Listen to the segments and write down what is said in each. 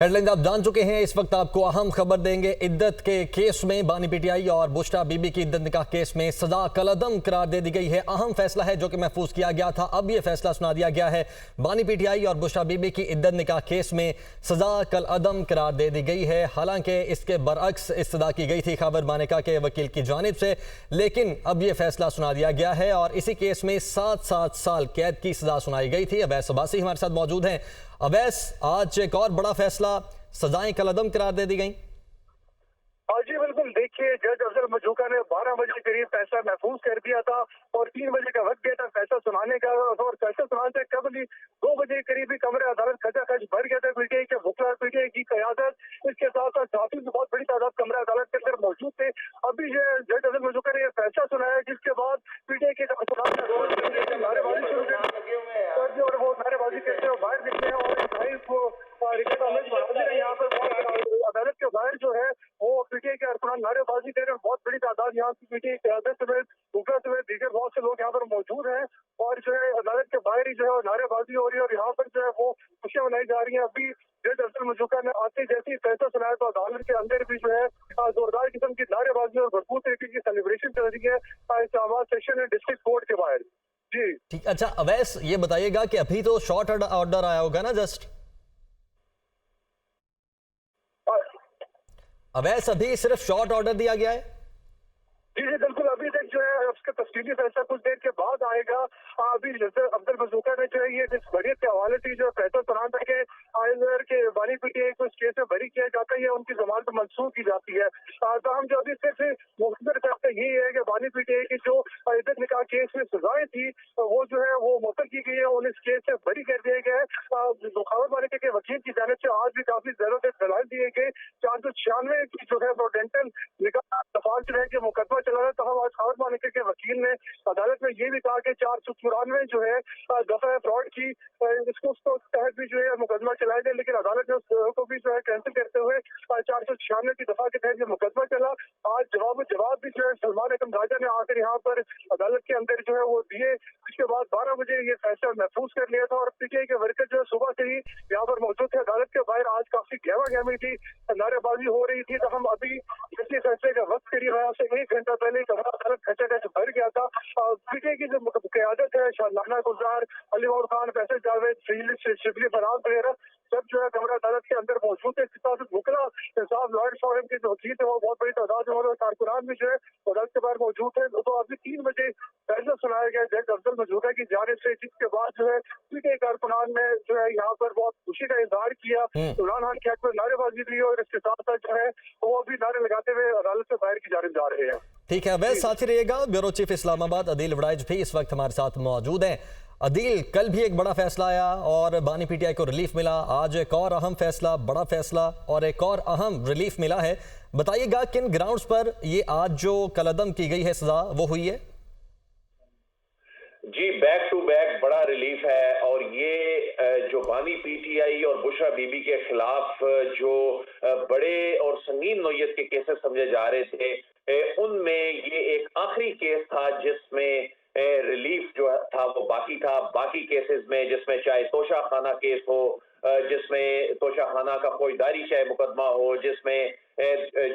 Headlines आप जान चुके हैं। इस वक्त आपको अहम खबर देंगे। इद्दत के केस में बानी पीटीआई और बुशरा बीबी की इद्दत निकाह केस में सजा कलअदम करार दे दी गई है। अहम फैसला है जो कि महफूज किया गया था, अब यह फैसला सुना दिया गया है। बानी पीटीआई और बुशरा बीबी की इद्दत निकाह केस में सजा कलअदम करार दे दी गई है। हालांकि इसके बरअक्स इस्तदा की गई थी खबर मानिका के वकील की जानिब से, लेकिन अब यह फैसला सुना दिया गया है और इसी केस में 7 साल कैद की सजा सुनाई गई थी। अवैस अब्बासी हमारे साथ मौजूद हैं। अवैस, आज एक और बड़ा फैसला, सजाएं कलअदम करार दे दी गई। जी बिल्कुल, देखिए जज अफजल मजूका ने 12 बजे करीब फैसला महफूज कर दिया था और 3 बजे का वक्त दिया था फैसला सुनाने का। और फैसला सुनाने से कबल ही 2 बजे करीब ही कमरे अदालत खचाखच भर गया था। पीटीआई के वकील, पीटीआई की क़यादत, इसके साथ साथ साथी भी बहुत बड़ी तादाद कमरे अदालत के अंदर मौजूद थे। अभी जो है जज अफजल मजूका ने यह फैसला सुनाया, जिसके बाद पीटीआई के नारेबाजी शुरू कर दी और वो नारेबाजी करते हुए बाहर निकले और यहाँ पर अदालत के बाहर जो है वो पीटीआई के अरकान नारेबाजी दे रहे हैं। बहुत बड़ी तादाद यहाँ की पीटीआई क़यादत समेत मुखिया समेत दीगर बहुत से लोग यहाँ पर मौजूद हैं और जो है अदालत के बाहर ही जो है नारेबाजी हो रही है और यहाँ पर जो है वो खुशियां मनाई जा रही हैं। अभी जज अफजल मजूका ने आते जैसे ही फैसला सुनाया तो अदालत के अंदर भी जो है जोरदार किस्म की नारेबाजी और भरपूर तरीके की सेलिब्रेशन चल रही है Islamabad session and district court के बाहर। जी ठीक, अच्छा अवैस, ये बताइएगा कि अभी तो शॉर्ट ऑर्डर आया होगा ना जस्ट? अवैस, अभी सिर्फ शॉर्ट ऑर्डर दिया गया है? जी बिल्कुल, अभी तक जो है उसका तफसीली फैसला कुछ देर के बाद आएगा। अभी जज अफजल मजूका ने जो है ये जिस बरीयत के हवाले से जो फैसला सुना था कि आयजर के बानी पीटीआई को इस केस में बरी किया जाता है, उनकी जमानत मंसूख की जाती है। तो हम जो अभी सिर्फ मुख्तर फैसला यही है कि बानी पीटीआई की जो इद्दत निकाह केस में सजाएं थी वो जो है वो मुअत्तल की गई है, उन्हें इस केस से बरी कर दिया गया है। खबर मानिका के वकील की जानिब से आज भी काफी जरूरत दलाल दिए गए। 496 की जो है प्रोडेंटल निकाह दफाल जो है कि मुकदमा चला रहा है। तो हम आज खबर मानिका के वकील ने अदालत में ये भी कहा कि 494 जो है दफा फ्रॉड की इसको तहत भी जो है मुकदमा चलाया गया, लेकिन अदालत ने उसको भी जो है कैंसिल करते हुए 496 की दफा के तहत ये मुकदमा चला। आज जवाब भी जो है सलमान अकरम राजा ने आकर यहाँ पर अदालत के अंदर जो है वो दिए। इसके बाद 12 बजे ये फैसला महफूज कर लिया था और पीटीआई के वर्कर जो है सुबह से ही यहाँ पर मौजूद थे। अदालत के बाहर आज काफी गहमा गहमी थी, नारेबाजी हो रही थी। तो हम अभी इसी फैसले का वक्त करीब है से 1 घंटा पहले कमरा अदालत खचाखच भर गया था। पीटीआई की जो क़यादत है, शाहनाना गुलजार, अली मौद खान, फैसल जावेद, शिबली फराज वगैरह सब जो है कमरा अदालत के अंदर मौजूद है। इसके साथ मुकला इंसाफ लॉयर्स फोरम के जो वकील है वो बहुत बड़ी तादाद में और कारकुनान भी जो है अदालत के बाहर मौजूद है। तो अभी 3 बजे फैसला सुनाया गया जज अफजल मजूका की जानिब से, जिसके बाद जो है पीटीआई कारकुनान ने जो है यहाँ पर बहुत खुशी का इजहार किया। इमरान खान के हक में नारेबाजी दी और इसके साथ साथ जो है वो अभी नारे लगाते हुए अदालत से बाहर की जानिब जा रहे हैं। ठीक है अवैस, साथ ही रहिएगा। ब्यूरो चीफ इस्लामाबाद अदील वड़ाइच भी इस वक्त हमारे साथ मौजूद हैं। अदील, कल भी एक बड़ा फैसला आया और बानी पीटीआई को रिलीफ मिला। आज एक और अहम फैसला, बड़ा फैसला और एक और अहम रिलीफ मिला है। बताइएगा किन ग्राउंड्स पर ये आज जो कलअदम की गई है सजा वो हुई है? जी, बैक टू बैक बड़ा रिलीफ है और ये जो बानी पीटीआई और बुशरा बीबी के खिलाफ जो बड़े और संगीन नौयत के केसेस समझे जा रहे थे, उनमें ये एक आखिरी केस था जिसमें रिलीफ जो था वो बाकी था। बाकी केसेस में जिसमें चाहे तोशा खाना केस हो, जिसमें तोशा खाना का फौजदारी चाहे मुकदमा हो, जिसमें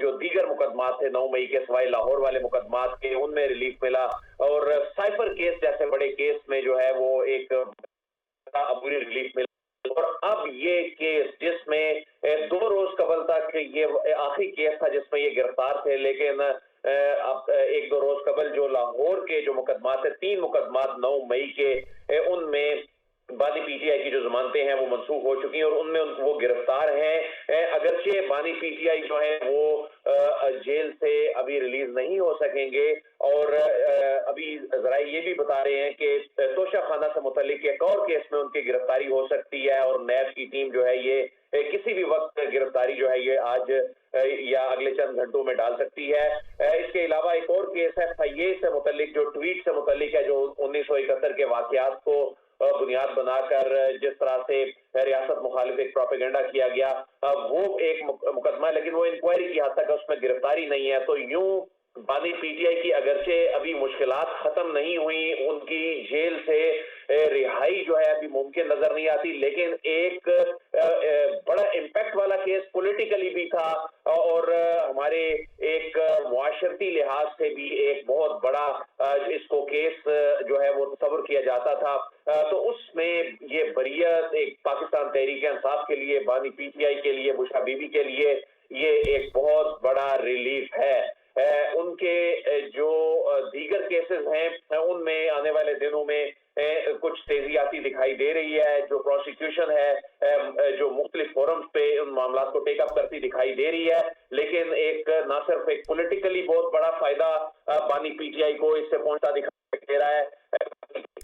जो दीगर मुकदमात थे 9 मई के सवाए लाहौर वाले मुकदमात के, उनमें रिलीफ मिला। और साइफर केस जैसे बड़े केस में जो है वो एक अबूरी रिलीफ मिला। और अब ये केस जिसमें 2 रोज कबल तक ये आखिरी केस था जिसमें ये गिरफ्तार थे, लेकिन अब 1-2 रोज कबल जो लाहौर के जो मुकदमात है, 3 मुकदमात 9 मई के, उनमें बानी पीटीआई की जो जमानतें हैं वो मंसूख हो चुकी हैं और उनमें वो गिरफ्तार हैं। अगरचे बानी पीटीआई जो है वो जेल से अभी रिलीज नहीं हो सकेंगे और अभी जराए ये भी बता रहे हैं कि तोशा खाना से मुतल्लिक एक और केस में उनकी गिरफ्तारी हो सकती है और नैब की टीम जो है ये किसी भी वक्त गिरफ्तारी जो है ये आज या अगले चंद घंटों में डाल सकती है। इसके अलावा एक और केस है फैये से मुतल्लिक, जो ट्वीट से मुतल्लिक है, जो 1971 के वाकयात को बुनियाद बनाकर जिस तरह से रियासत मुखालिफ एक प्रोपेगेंडा किया गया, वो एक मुकदमा है, लेकिन वो इंक्वायरी की हद तक उसमें गिरफ्तारी नहीं है। तो यूं बानी पीटीआई की अगरचे अभी मुश्किलात खत्म नहीं हुई, उनकी जेल से रिहाई जो है अभी मुमकिन नजर नहीं आती, लेकिन एक बड़ा इम्पैक्ट वाला केस पॉलिटिकली भी था और हमारे एक मुआशरती लिहाज से भी एक बहुत बड़ा इसको केस जो है वो तस्वर किया जाता था। तो उसमें ये बरियत एक पाकिस्तान तहरीक इंसाफ के लिए, बानी पीटीआई के लिए, बुशरा बीबी के लिए ये एक बहुत बड़ा रिलीफ है। उनके जो दीगर केसेस हैं उनमें आने वाले दिनों में कुछ तेजी आती दिखाई दे रही है। जो प्रोसिक्यूशन है जो मुख्तलिफ फोरम्स पे उन मामला को टेकअप करती दिखाई दे रही है, लेकिन एक ना सिर्फ एक पॉलिटिकली बहुत बड़ा फायदा बानी पीटीआई को इससे पहुंचता दिखाई दे रहा है।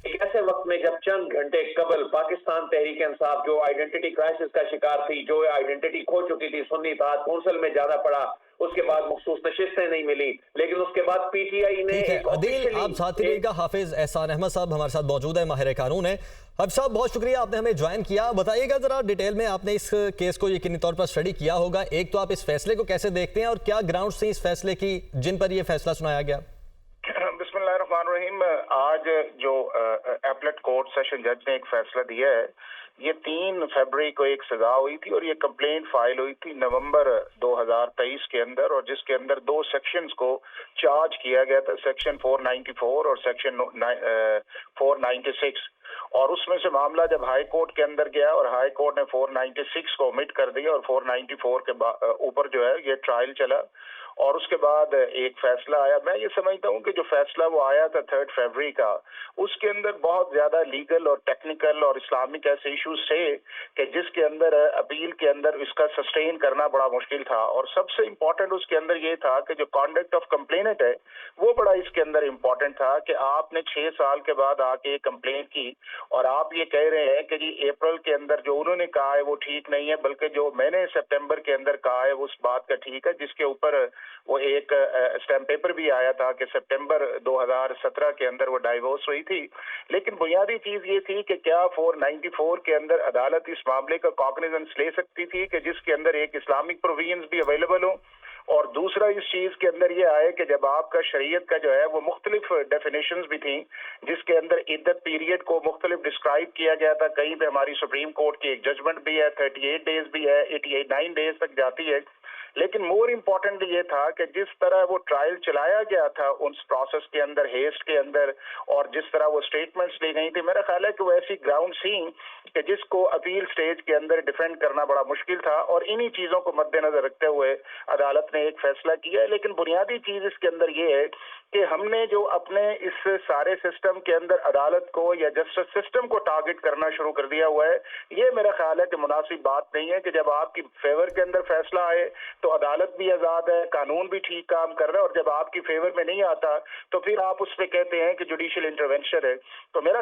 एक ऐसे वक्त में जब चंद घंटे कबल पाकिस्तान तहरीक इंसाफ जो आइडेंटिटी क्राइसिस का शिकार थी, जो आइडेंटिटी खो चुकी थी, सुन्नी इत्तेहाद कौंसिल में जाना पड़ा, उसके बाद मखसूस नशिस्तें नहीं मिली, लेकिन उसके बाद पीटीआई ने अदील, आप साथ रहिएगा। हाफिज एहसान अहमद साहब हमारे साथ मौजूद है, माहिर कानून है। हाफिज साहब, बहुत शुक्रिया, आपने हमें ज्वाइन किया। बताइएगा जरा डिटेल में, आपने इस केस को यकीनी तौर पर स्टडी किया होगा। एक तो आप इस फैसले को कैसे देखते हैं और क्या ग्राउंड थी इस फैसले की जिन पर यह फैसला सुनाया गया? बिस्मिल्लाहिर्रहमानिर्रहीम। आज जो एपलेट कोर्ट सेशन जज ने एक फैसला दिया है, ये 3 फरवरी को एक सजा हुई थी और ये कंप्लेंट फाइल हुई थी नवंबर 2023 के अंदर, और जिसके अंदर 2 सेक्शंस को चार्ज किया गया था, सेक्शन 494 और सेक्शन 496। और उसमें से मामला जब हाई कोर्ट के अंदर गया और हाई कोर्ट ने 496 को ओमिट कर दिया और 494 के ऊपर जो है ये ट्रायल चला और उसके बाद एक फैसला आया। मैं ये समझता हूँ कि जो फैसला वो आया था 3 फरवरी का, उसके अंदर बहुत ज्यादा लीगल और टेक्निकल और इस्लामिक ऐसे इश्यूज थे कि जिसके अंदर अपील के अंदर इसका सस्टेन करना बड़ा मुश्किल था। और सबसे इम्पोर्टेंट उसके अंदर ये था कि जो कॉन्डक्ट ऑफ कंप्लेनेंट है वो बड़ा इसके अंदर इम्पोर्टेंट था कि आपने 6 साल के बाद आके कंप्लेंट की और आप ये कह रहे हैं कि जी अप्रैल के अंदर जो उन्होंने कहा है वो ठीक नहीं है, बल्कि जो मैंने सितंबर के अंदर कहा है उस बात का ठीक है, जिसके ऊपर वो एक स्टैम्प पेपर भी आया था कि सितंबर 2017 के अंदर वो डाइवोर्स हुई थी। लेकिन बुनियादी चीज ये थी कि क्या 494 के अंदर अदालत इस मामले का कॉग्निजेंस ले सकती थी कि जिसके अंदर एक इस्लामिक प्रोविजंस भी अवेलेबल हो, और दूसरा इस चीज के अंदर ये आए कि जब आपका शरीयत का जो है वो मुख्तलिफ डेफिनेशंस भी थी, जिसके अंदर इद्दत पीरियड को मुख्तलिफ डिस्क्राइब किया गया था। कहीं पे हमारी सुप्रीम कोर्ट की एक जजमेंट भी है, 38 डेज भी है, 89 डेज तक जाती है। लेकिन मोर इम्पोर्टेंट ये था कि जिस तरह वो ट्रायल चलाया गया था उस प्रोसेस के अंदर, हेस्ट के अंदर, और जिस तरह वो स्टेटमेंट्स ली गई थी, मेरा ख्याल है कि वो ऐसी ग्राउंड सी कि जिसको अपील स्टेज के अंदर डिफेंड करना बड़ा मुश्किल था। और इन्हीं चीजों को मद्देनजर रखते हुए अदालत ने एक फैसला किया है। लेकिन बुनियादी चीज इसके अंदर ये है कि हमने जो अपने इस सारे सिस्टम के अंदर अदालत को या जस्टिस सिस्टम को टारगेट करना शुरू कर दिया हुआ है, ये मेरा ख्याल है कि मुनासिब बात नहीं है कि जब आपकी फेवर के अंदर फैसला आए तो अदालत भी आजाद है, कानून भी ठीक काम कर रहा है, और जब आपकी फेवर में नहीं आता तो फिर आप उस पर कहते हैं कि जुडिशियल इंटरवेंशन है। तो मेरा